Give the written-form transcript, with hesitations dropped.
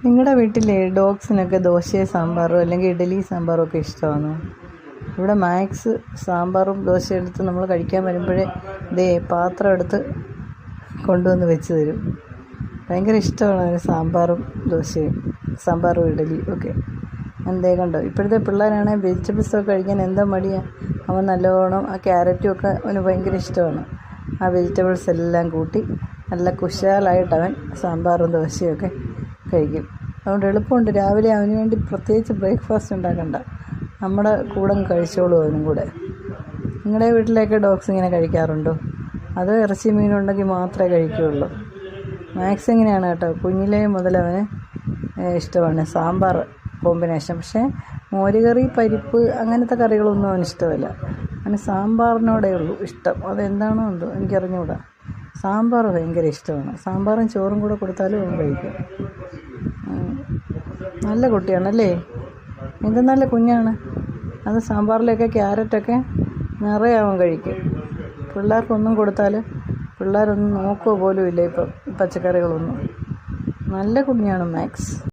നിങ്ങളുടെ വീട്ടിലെ ഡോഗ്സിനൊക്കെ ദോശയും സാമ്പാറും അല്ലെങ്കിൽ ഇഡ്ഡലി സാമ്പാറും ഒക്കെ ഇഷ്ടമാണോ? ഇവിടെ മാക്സ് സാമ്പാറും ദോശയും എടുത്ത് നമ്മൾ കഴിക്കാൻ വരുമ്പോഴേ പാത്രം എടുത്ത് കൊണ്ടുവന്ന് വെച്ച് തരും. ഭയങ്കര ഇഷ്ടമാണ് അതിന് സാമ്പാറും ദോശയും, സാമ്പാറും ഇഡ്ഡലിയും ഒക്കെ. കണ്ടോ, ഇപ്പോഴത്തെ പിള്ളേരാണെങ്കിൽ വെജിറ്റബിൾസൊക്കെ കഴിക്കാൻ എന്താ മടിയാണ്. അവൻ നല്ലോണം ആ ക്യാരറ്റും ഒക്കെ അവന് ഭയങ്കര ഇഷ്ടമാണ്. ആ വെജിറ്റബിൾസ് എല്ലാം കൂട്ടി നല്ല കുശാലായിട്ട് അവൻ സാമ്പാറും ദോശയൊക്കെ കഴിക്കും. അതുകൊണ്ട് എളുപ്പമുണ്ട്. രാവിലെ അവന് വേണ്ടി പ്രത്യേകിച്ച് ബ്രേക്ക്ഫാസ്റ്റ് ഉണ്ടാക്കണ്ട, നമ്മുടെ കൂടെ കഴിച്ചോളൂ അവനും കൂടെ. നിങ്ങളുടെ വീട്ടിലേക്ക് ഡോഗ്സ് ഇങ്ങനെ കഴിക്കാറുണ്ടോ? അതോ ഇറച്ചി മീനുണ്ടെങ്കിൽ മാത്രമേ കഴിക്കുകയുള്ളൂ? മാക്സ് എങ്ങനെയാണ് കേട്ടോ, കുഞ്ഞിലേ മുതൽ അവന് ഇഷ്ടമാണ് സാമ്പാർ കോമ്പിനേഷൻ. പക്ഷേ മോരുകറി, പരിപ്പ് അങ്ങനത്തെ കറികളൊന്നും അവന് ഇഷ്ടമല്ല. അവന് സാമ്പാറിനോടേ ഉള്ളൂ ഇഷ്ടം. അതെന്താണോ എന്തോ എനിക്കറിഞ്ഞുകൂടാ. സാമ്പാർ ഭയങ്കര ഇഷ്ടമാണ്. സാമ്പാറും ചോറും കൂടെ കൊടുത്താലും അവൻ കഴിക്കും. നല്ല കുട്ടിയാണല്ലേ, ഇത് നല്ല കുഞ്ഞാണ്. അത് സാമ്പാറിലൊക്കെ ക്യാരറ്റൊക്കെ നിറയെ അവൻ കഴിക്കും. പിള്ളേർക്കൊന്നും കൊടുത്താൽ പിള്ളേരൊന്നും നോക്കുക പോലും ഇല്ല ഇപ്പം പച്ചക്കറികളൊന്നും. നല്ല കുഞ്ഞാണ് മാക്സ്.